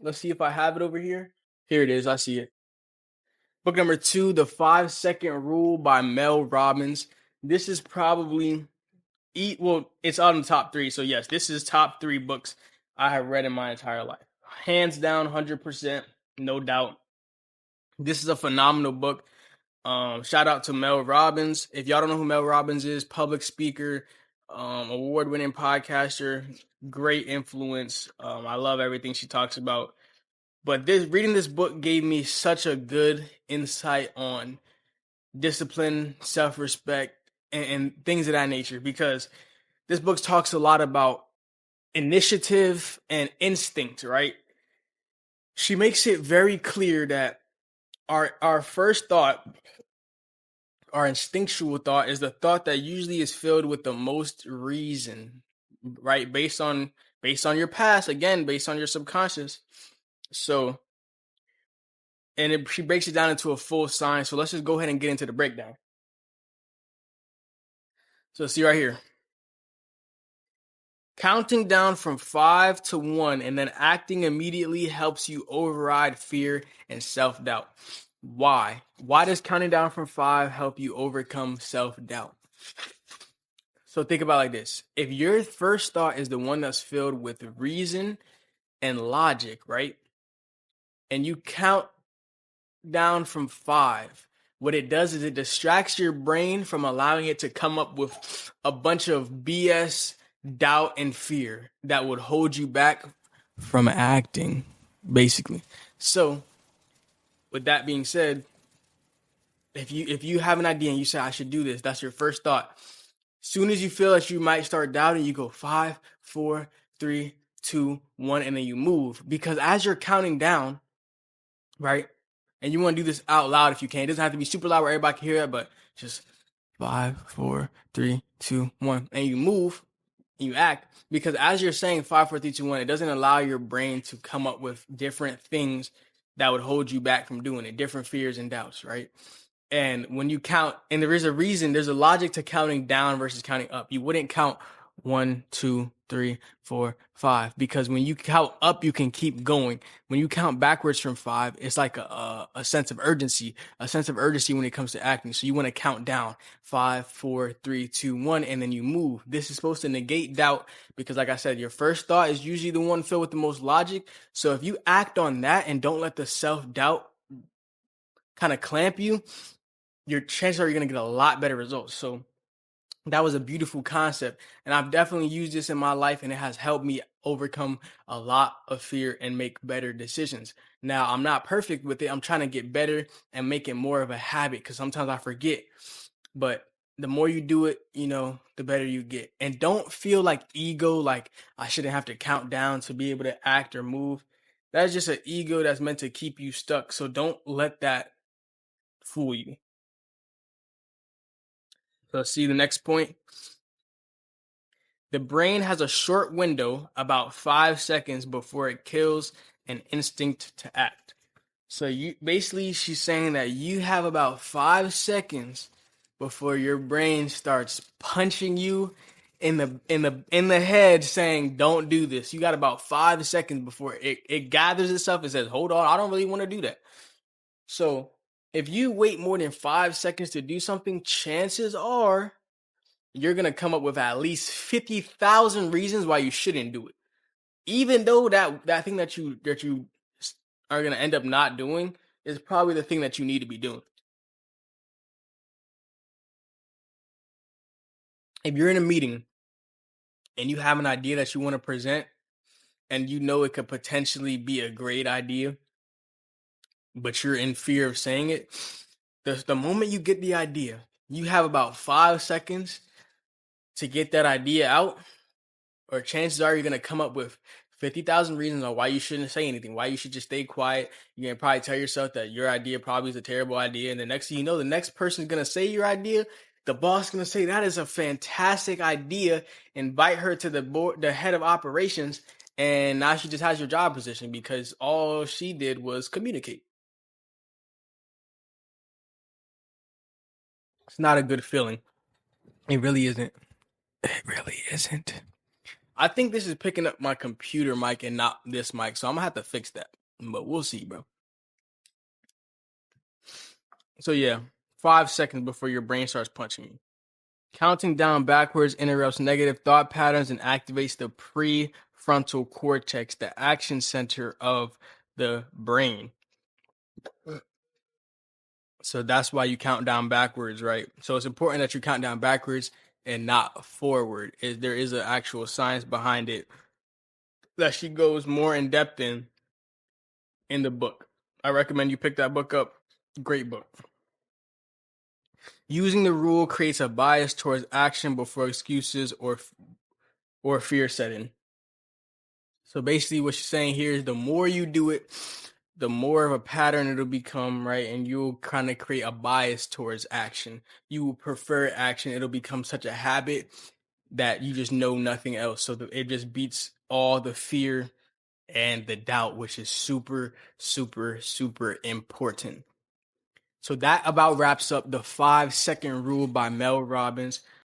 Let's see if I have it over here. Here it is. I see it. Book number 2, The 5-Second Rule by Mel Robbins. This is probably it's on the top 3. So yes, this is top 3 books I have read in my entire life. Hands down, 100%, no doubt. This is a phenomenal book. Shout out to Mel Robbins. If y'all don't know who Mel Robbins is, public speaker, award-winning podcaster, great influence. I love everything she talks about. But reading this book gave me such a good insight on discipline, self-respect, and things of that nature, because this book talks a lot about initiative and instinct, right? She makes it very clear that our first thought, our instinctual thought, is the thought that usually is filled with the most reason, right? Based on your past, again, based on your subconscious. So, and she breaks it down into a full science. So let's just go ahead and get into the breakdown. So see right here. Counting down from 5 to 1 and then acting immediately helps you override fear and self-doubt. Why? Why does counting down from 5 help you overcome self-doubt? So think about it like this. If your first thought is the one that's filled with reason and logic, right? And you count down from 5, what it does is it distracts your brain from allowing it to come up with a bunch of BS, doubt, and fear that would hold you back from acting, basically. So, with that being said, if you have an idea and you say, I should do this, that's your first thought. Soon as you feel that you might start doubting, you go 5, 4, 3, 2, 1, and then you move. Because as you're counting down, right? And you want to do this out loud if you can. It doesn't have to be super loud where everybody can hear it, but just 5, 4, 3, 2, 1. And you move and you act. Because as you're saying 5, 4, 3, 2, 1, it doesn't allow your brain to come up with different things that would hold you back from doing it, different fears and doubts, right? And when you count, and there is a reason, there's a logic to counting down versus counting up. You wouldn't count 1, 2, 3, 4, 5, because when you count up, you can keep going. When you count backwards from 5, it's like a sense of urgency, when it comes to acting. So you want to count down 5, 4, 3, 2, 1, and then you move. This is supposed to negate doubt because, like I said, your first thought is usually the one filled with the most logic. So if you act on that and don't let the self-doubt kind of clamp you, your chances are you're going to get a lot better results. So that was a beautiful concept. And I've definitely used this in my life, and it has helped me overcome a lot of fear and make better decisions. Now, I'm not perfect with it. I'm trying to get better and make it more of a habit because sometimes I forget. But the more you do it, the better you get. And don't feel like ego, like I shouldn't have to count down to be able to act or move. That's just an ego that's meant to keep you stuck. So don't let that fool you. So see the next point. The brain has a short window, about 5 seconds, before it kills an instinct to act. So she's saying that you have about 5 seconds before your brain starts punching you in the head, saying, "Don't do this." You got about 5 seconds before it gathers itself and says, "Hold on, I don't really want to do that." So if you wait more than 5 seconds to do something, chances are you're going to come up with at least 50,000 reasons why you shouldn't do it. Even though that thing that you are going to end up not doing is probably the thing that you need to be doing. If you're in a meeting and you have an idea that you want to present and you know it could potentially be a great idea, but you're in fear of saying it, the moment you get the idea, you have about 5 seconds to get that idea out, or chances are you're going to come up with 50,000 reasons on why you shouldn't say anything, why you should just stay quiet. You're going to probably tell yourself that your idea probably is a terrible idea. And the next thing you know, the next person is going to say your idea. The boss is going to say, that is a fantastic idea. Invite her to the head of operations. And now she just has your job position because all she did was communicate. It's not a good feeling. It really isn't. It really isn't. I think this is picking up my computer mic and not this mic, so I'm gonna have to fix that. But we'll see, bro. So yeah, 5 seconds before your brain starts punching you. Counting down backwards interrupts negative thought patterns and activates the prefrontal cortex, the action center of the brain. So that's why you count down backwards, right? So it's important that you count down backwards and not forward. There is an actual science behind it that she goes more in depth in the book. I recommend you pick that book up. Great book. Using the rule creates a bias towards action before excuses or fear setting. So basically what she's saying here is the more you do it, the more of a pattern it'll become, right? And you'll kind of create a bias towards action. You will prefer action. It'll become such a habit that you just know nothing else. So it just beats all the fear and the doubt, which is super, super, super important. So that about wraps up the 5-second rule by Mel Robbins.